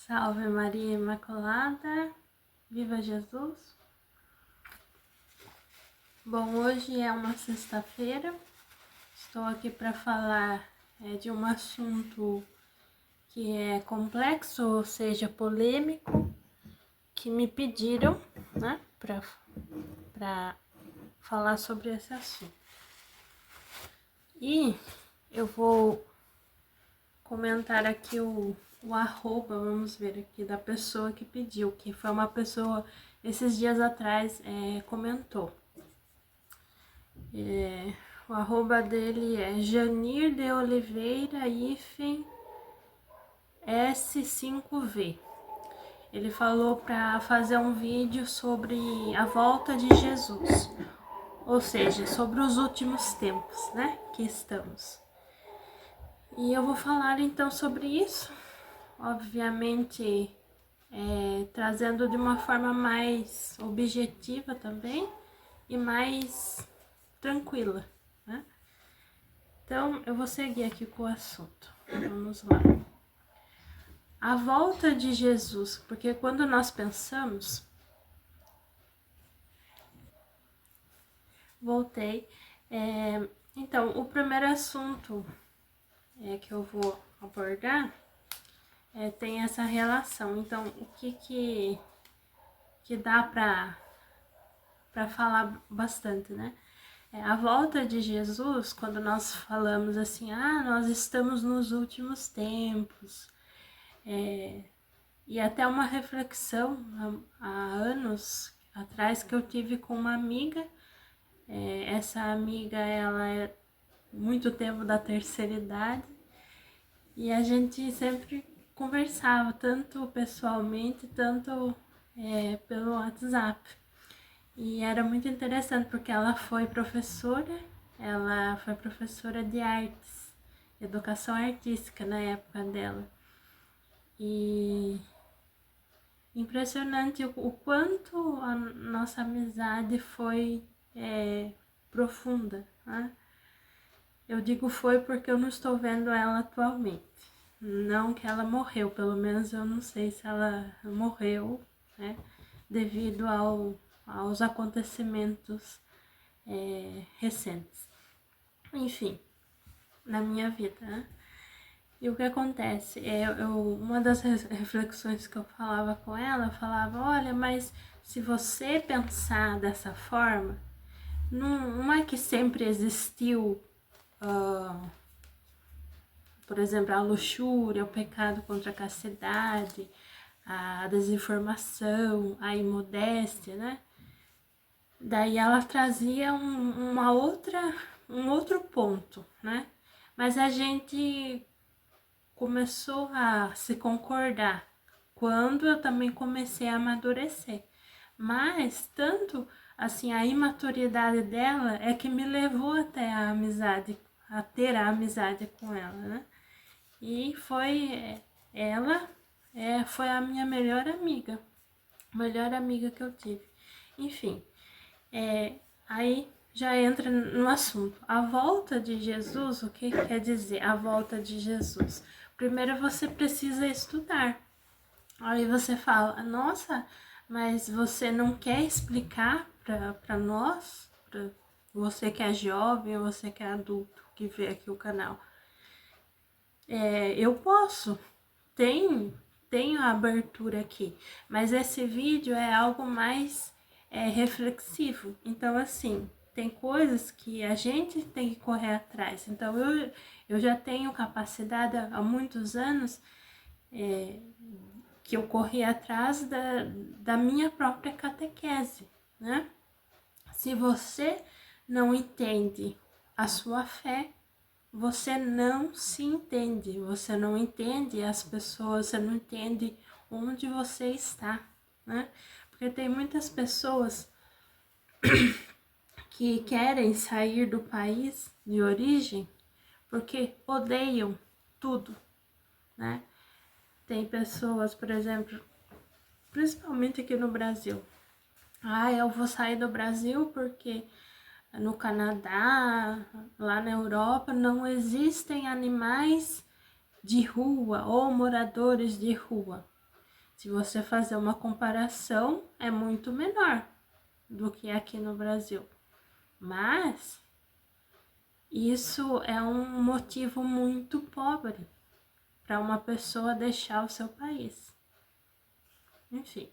Salve Maria Imaculada, viva Jesus! Bom, hoje é uma sexta-feira, estou aqui para falar de um assunto que é complexo, ou seja, polêmico, que me pediram, né, para falar sobre esse assunto. E eu vou comentar aqui o arroba, vamos ver aqui, da pessoa que pediu, que foi uma pessoa, esses dias atrás, comentou. O arroba dele é Janir de Oliveira S5V. Ele falou para fazer um vídeo sobre a volta de Jesus, ou seja, sobre os últimos tempos, né, que estamos. E eu vou falar então sobre isso, obviamente trazendo de uma forma mais objetiva também e mais tranquila, né? Então eu vou seguir aqui com o assunto. Vamos lá. A volta de Jesus, porque quando nós pensamos, voltei. Então, o primeiro assunto que eu vou abordar tem essa relação. Então, o que dá para falar bastante, né? A volta de Jesus, quando nós falamos assim, nós estamos nos últimos tempos, e até uma reflexão há anos atrás que eu tive com uma amiga. Essa amiga, ela é muito tempo da terceira idade, e a gente sempre conversava, tanto pessoalmente, tanto pelo WhatsApp. E era muito interessante porque ela foi professora de artes, educação artística na época dela. E impressionante o quanto a nossa amizade foi profunda, né? Eu digo foi porque eu não estou vendo ela atualmente. Não que ela morreu, pelo menos eu não sei se ela morreu, né, devido aos acontecimentos recentes, enfim, na minha vida, né? E o que acontece? Uma das reflexões que eu falava com ela, eu falava, olha, mas se você pensar dessa forma, não é que sempre existiu, por exemplo, a luxúria, o pecado contra a castidade, a desinformação, a imodéstia, né? Daí ela trazia um outro ponto, né? Mas a gente começou a se concordar quando eu também comecei a amadurecer. Mas tanto assim, a imaturidade dela é que me levou até a amizade, a ter a amizade com ela, né? E ela foi a minha melhor amiga que eu tive. Enfim, aí já entra no assunto. A volta de Jesus, o que quer dizer a volta de Jesus? Primeiro você precisa estudar. Aí você fala, nossa, mas você não quer explicar para nós, para você que é jovem, você que é adulto, que vê aqui o canal. Eu posso, tenho a abertura aqui, mas esse vídeo é algo mais reflexivo. Então, assim, tem coisas que a gente tem que correr atrás. Então, eu já tenho capacidade há muitos anos que eu corri atrás da minha própria catequese, né? Se você não entende a sua fé, você não se entende, você não entende as pessoas, você não entende onde você está, né? Porque tem muitas pessoas que querem sair do país de origem porque odeiam tudo, né? Tem pessoas, por exemplo, principalmente aqui no Brasil. Eu vou sair do Brasil porque no Canadá, lá na Europa, não existem animais de rua ou moradores de rua. Se você fazer uma comparação, é muito menor do que aqui no Brasil. Mas isso é um motivo muito pobre para uma pessoa deixar o seu país. Enfim.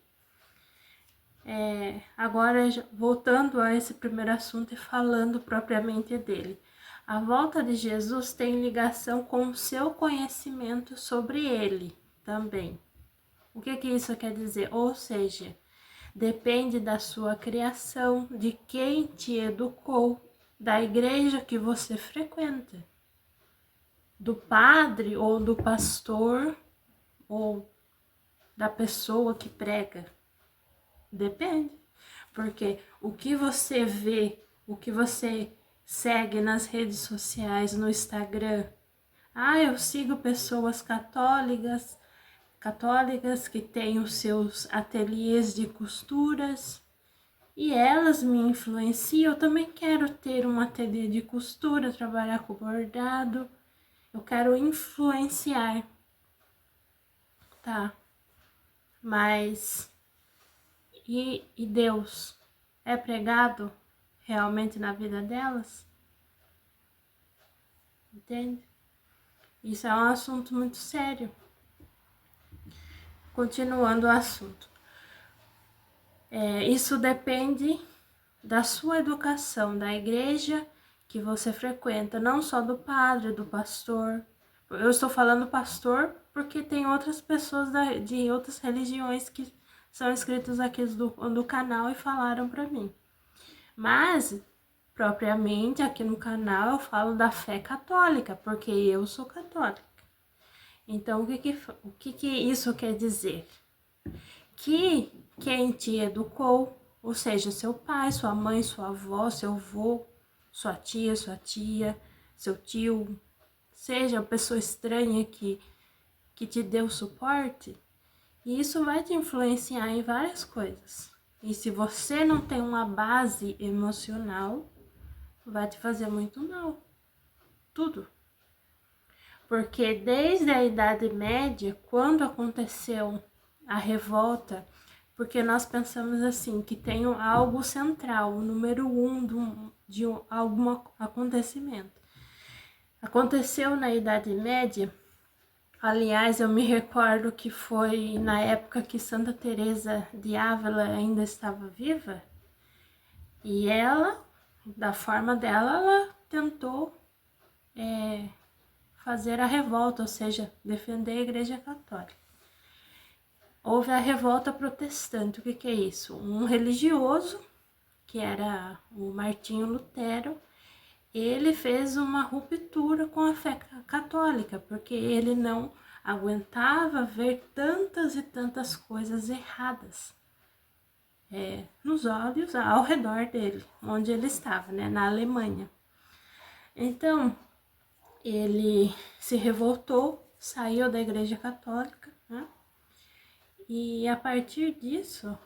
Agora, voltando a esse primeiro assunto e falando propriamente dele. A volta de Jesus tem ligação com o seu conhecimento sobre ele também. O que isso quer dizer? Ou seja, depende da sua criação, de quem te educou, da igreja que você frequenta, do padre ou do pastor ou da pessoa que prega. Depende, porque o que você vê, o que você segue nas redes sociais, no Instagram. Eu sigo pessoas católicas que têm os seus ateliês de costuras e elas me influenciam. Eu também quero ter um ateliê de costura, trabalhar com bordado. Eu quero influenciar, tá? Mas e Deus é pregado realmente na vida delas? Entende? Isso é um assunto muito sério. Continuando o assunto. Isso depende da sua educação, da igreja que você frequenta, não só do padre, do pastor. Eu estou falando pastor porque tem outras pessoas de outras religiões que são inscritos aqui do canal e falaram para mim. Mas, propriamente, aqui no canal eu falo da fé católica, porque eu sou católica. Então, o que isso quer dizer? Que quem te educou, ou seja, seu pai, sua mãe, sua avó, seu avô, sua tia, seu tio, seja uma pessoa estranha que te deu suporte, e isso vai te influenciar em várias coisas. E se você não tem uma base emocional, vai te fazer muito mal. Tudo. Porque desde a Idade Média, quando aconteceu a revolta, porque nós pensamos assim, que tem algo central, o número 1 de algum acontecimento. Aconteceu na Idade Média. Aliás, eu me recordo que foi na época que Santa Teresa de Ávila ainda estava viva, e ela, da forma dela, ela tentou fazer a revolta, ou seja, defender a Igreja Católica. Houve a revolta protestante. O que é isso? Um religioso, que era o Martinho Lutero, ele fez uma ruptura com a fé católica, porque ele não aguentava ver tantas e tantas coisas erradas nos olhos, ao redor dele, onde ele estava, né, na Alemanha. Então, ele se revoltou, saiu da Igreja Católica, né? E a partir disso,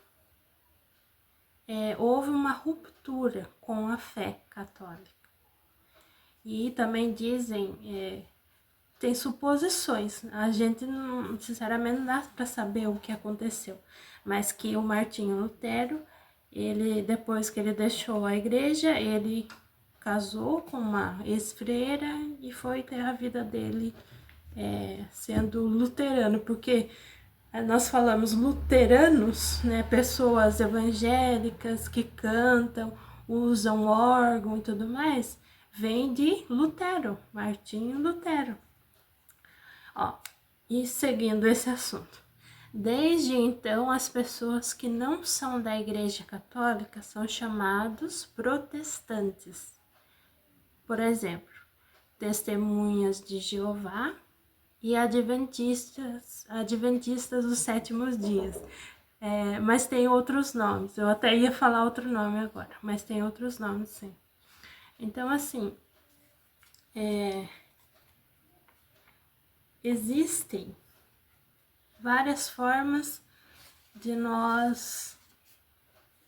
houve uma ruptura com a fé católica. E também dizem, tem suposições, a gente não, sinceramente não dá para saber o que aconteceu, mas que o Martinho Lutero, ele, depois que ele deixou a igreja, ele casou com uma ex-freira e foi ter a vida dele sendo luterano, porque nós falamos luteranos, né, pessoas evangélicas que cantam, usam órgão e tudo mais, vem de Lutero, Martinho Lutero. E seguindo esse assunto, desde então as pessoas que não são da Igreja Católica são chamados protestantes. Por exemplo, testemunhas de Jeová e adventistas dos sétimos dias. Mas tem outros nomes, eu até ia falar outro nome agora, mas tem outros nomes sim. Então assim, existem várias formas de nós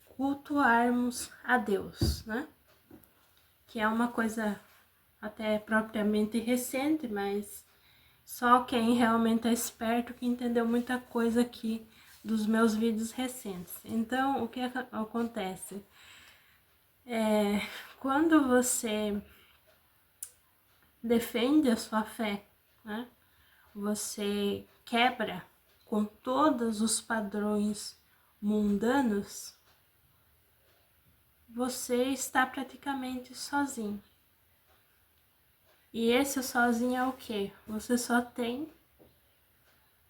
cultuarmos a Deus, né? Que é uma coisa até propriamente recente, mas só quem realmente é esperto que entendeu muita coisa aqui dos meus vídeos recentes. Então, o que acontece? Quando você defende a sua fé, né? Você quebra com todos os padrões mundanos, você está praticamente sozinho. E esse sozinho é o quê? Você só tem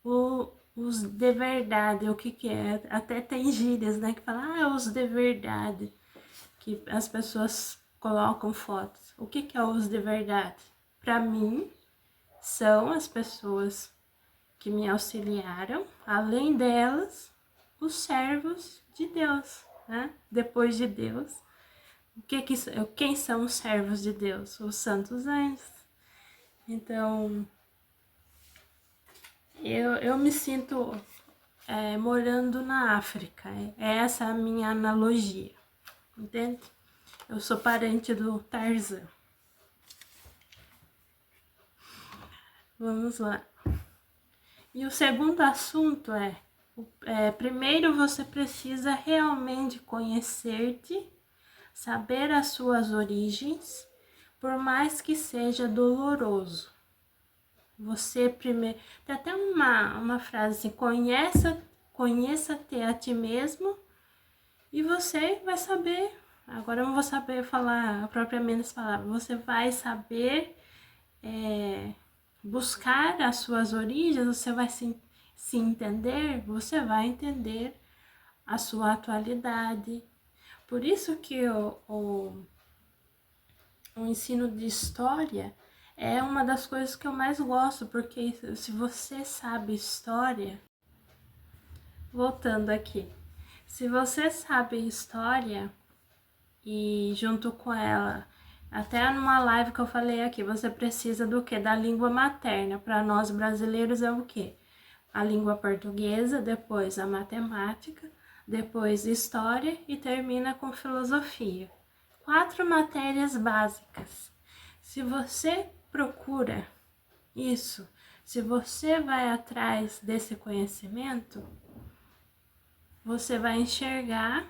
os de verdade. O que é? Até tem gírias, né? Que falam, os de verdade. Que as pessoas colocam fotos. O que é os de verdade? Para mim, são as pessoas que me auxiliaram, além delas, os servos de Deus, né? Depois de Deus, quem são os servos de Deus? Os santos anjos. Então, eu me sinto morando na África. É essa a minha analogia, entende? Eu sou parente do Tarzan. Vamos lá. E o segundo assunto primeiro você precisa realmente conhecer-te, saber as suas origens, por mais que seja doloroso. Você primeiro... Tem até uma frase assim, conheça-te a ti mesmo e você vai saber... Agora eu não vou saber falar propriamente as palavras. Você vai saber buscar as suas origens, você vai se entender, você vai entender a sua atualidade. Por isso que o ensino de história é uma das coisas que eu mais gosto, porque se você sabe história, voltando aqui, se você sabe história e junto com ela, até numa live que eu falei aqui, você precisa do quê? Da língua materna. Para nós brasileiros é o quê? A língua portuguesa, depois a matemática, depois história e termina com filosofia. 4 matérias básicas. Se você procura isso, se você vai atrás desse conhecimento, você vai enxergar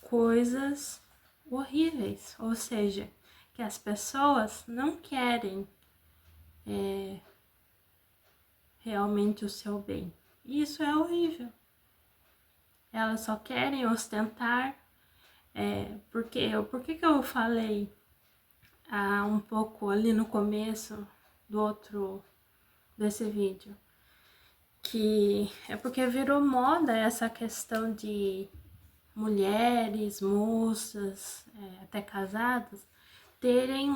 coisas horríveis, ou seja, que as pessoas não querem realmente o seu bem. Isso é horrível. Elas só querem ostentar. Por que eu falei um pouco ali no começo desse vídeo? Que é porque virou moda essa questão de mulheres, moças, até casadas, terem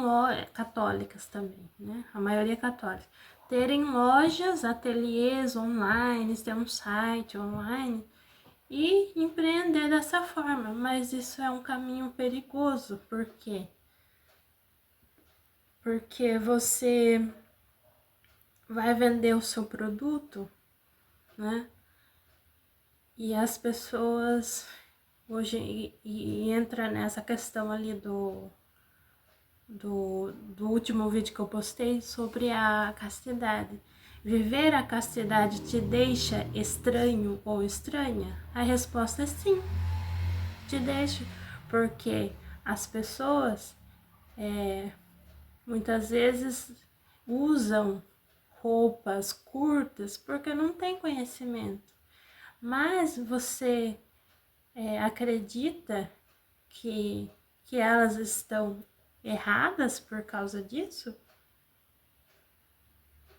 católicas também, né? A maioria é católica. Terem lojas, ateliês online, ter um site online e empreender dessa forma. Mas isso é um caminho perigoso. Por quê? Porque você vai vender o seu produto, né? E as pessoas hoje entra nessa questão ali do último vídeo que eu postei sobre a castidade. Viver a castidade te deixa estranho ou estranha? A resposta é sim, te deixa, porque as pessoas muitas vezes usam roupas curtas porque não tem conhecimento, mas você acredita que elas estão erradas por causa disso?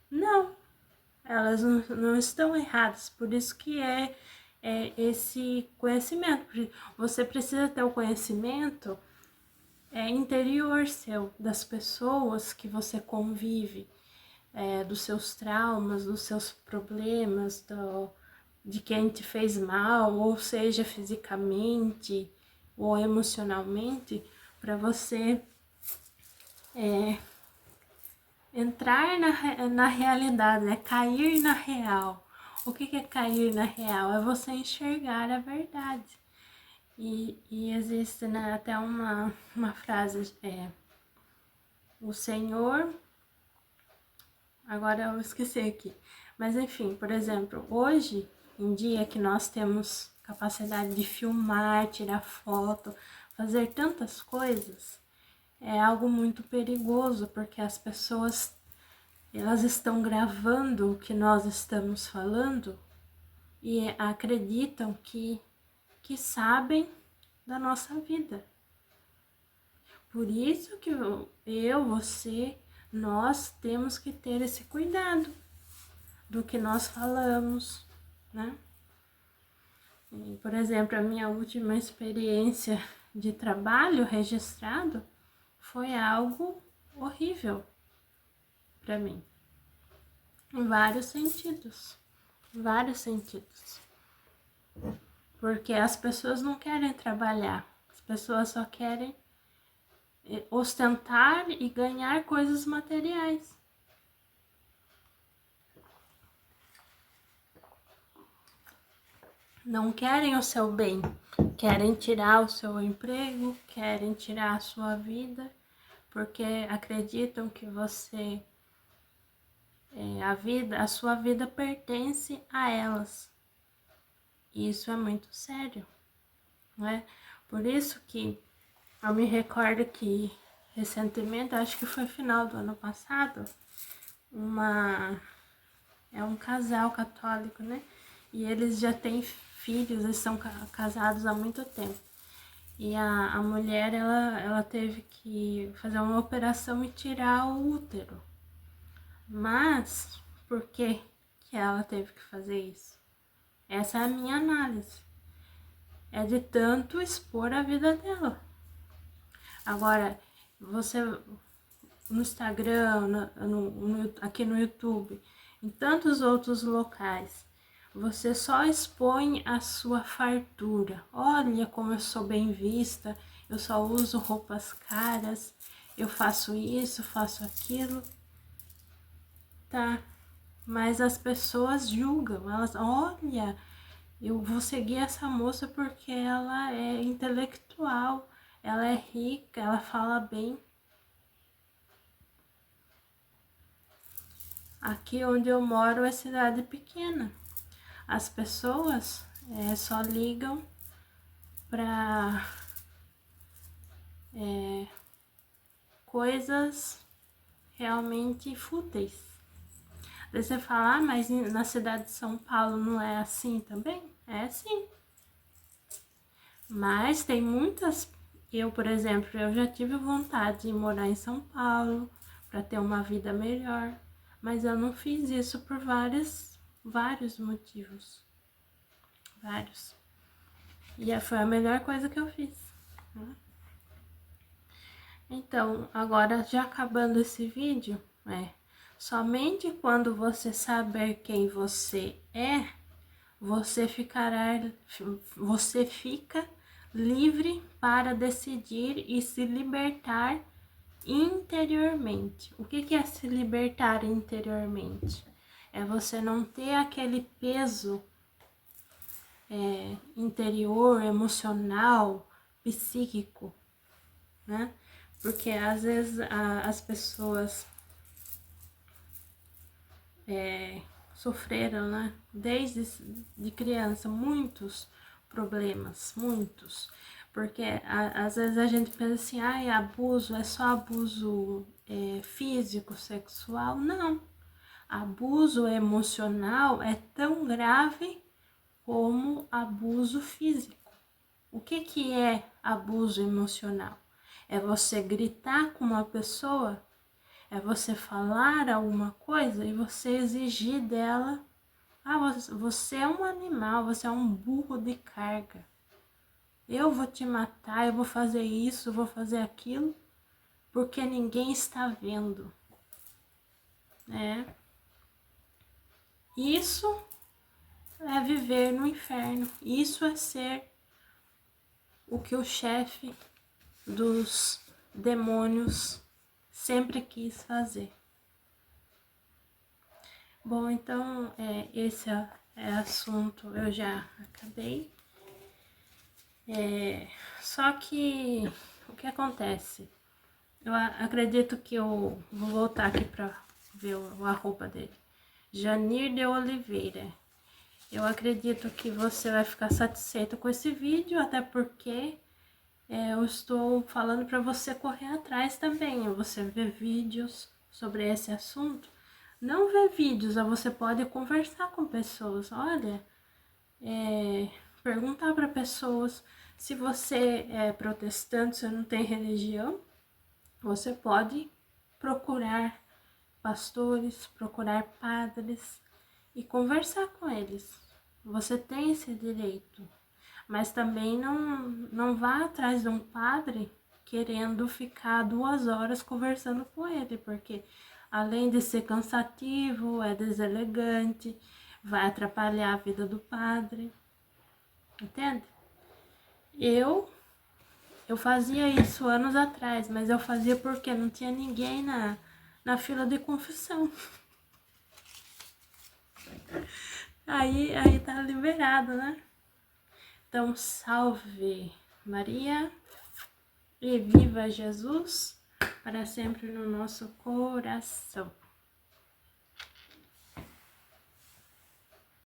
Não, elas não estão erradas, por isso que é esse conhecimento. Você precisa ter o conhecimento interior seu, das pessoas que você convive, dos seus traumas, dos seus problemas, de quem te fez mal, ou seja, fisicamente ou emocionalmente, para você entrar na realidade, né? Cair na real. O que é cair na real? É você enxergar a verdade. E existe, né, até uma frase, o Senhor, agora eu esqueci aqui, mas enfim, por exemplo, hoje em dia que nós temos capacidade de filmar, tirar foto, fazer tantas coisas, é algo muito perigoso, porque as pessoas, elas estão gravando o que nós estamos falando e acreditam que sabem da nossa vida. Por isso que você, nós temos que ter esse cuidado do que nós falamos, né? E, por exemplo, a minha última experiência de trabalho registrado foi algo horrível para mim, em vários sentidos, porque as pessoas não querem trabalhar, as pessoas só querem ostentar e ganhar coisas materiais. Não querem o seu bem, querem tirar o seu emprego, querem tirar a sua vida, porque acreditam que você, a sua vida pertence a elas. E isso é muito sério, não é? Por isso que eu me recordo que recentemente, acho que foi final do ano passado, um casal católico, né? E eles já têm filhos, eles são casados há muito tempo. E a mulher, ela teve que fazer uma operação e tirar o útero. Mas, por que ela teve que fazer isso? Essa é a minha análise. É de tanto expor a vida dela. Agora, você no Instagram, aqui no YouTube, em tantos outros locais, você só expõe a sua fartura. Olha como eu sou bem vista, eu só uso roupas caras, eu faço isso, faço aquilo. Tá, mas as pessoas julgam, elas, olha, eu vou seguir essa moça porque ela é intelectual, ela é rica, ela fala bem. Aqui onde eu moro é cidade pequena. As pessoas só ligam para coisas realmente fúteis. Daí você fala, mas na cidade de São Paulo não é assim também? É assim. Mas tem muitas... Eu, por exemplo, eu já tive vontade de morar em São Paulo para ter uma vida melhor. Mas eu não fiz isso por vários motivos. Vários. E foi a melhor coisa que eu fiz. Então, agora já acabando esse vídeo, somente quando você saber quem você é, você fica livre para decidir e se libertar interiormente. O que é se libertar interiormente? É você não ter aquele peso interior, emocional, psíquico, né? Porque às vezes as pessoas sofreram, né? Desde de criança, muitos problemas, muitos. Porque às vezes a gente pensa assim, abuso, é só abuso físico, sexual. Não. Abuso emocional é tão grave como abuso físico. O que é abuso emocional? É você gritar com uma pessoa, é você falar alguma coisa e você exigir dela, você é um animal, você é um burro de carga. Eu vou te matar, eu vou fazer isso, vou fazer aquilo, porque ninguém está vendo. Isso é viver no inferno. Isso é ser o que o chefe dos demônios sempre quis fazer. Bom, então esse é assunto, eu já acabei. Só que o que acontece? Eu acredito que eu vou voltar aqui para ver o arroba dele. Janir de Oliveira. Eu acredito que você vai ficar satisfeito com esse vídeo, até porque eu estou falando para você correr atrás também, você ver vídeos sobre esse assunto. Não ver vídeos, você pode conversar com pessoas, olha, perguntar para pessoas. Se você é protestante, você não tem religião, você pode procurar pastores, procurar padres e conversar com eles. Você tem esse direito, mas também não vá atrás de um padre querendo ficar 2 horas conversando com ele, porque além de ser cansativo, é deselegante, vai atrapalhar a vida do padre, entende? Eu fazia isso anos atrás, mas eu fazia porque não tinha ninguém na fila de confissão. Aí tá liberado, né? Então, salve Maria e viva Jesus para sempre no nosso coração.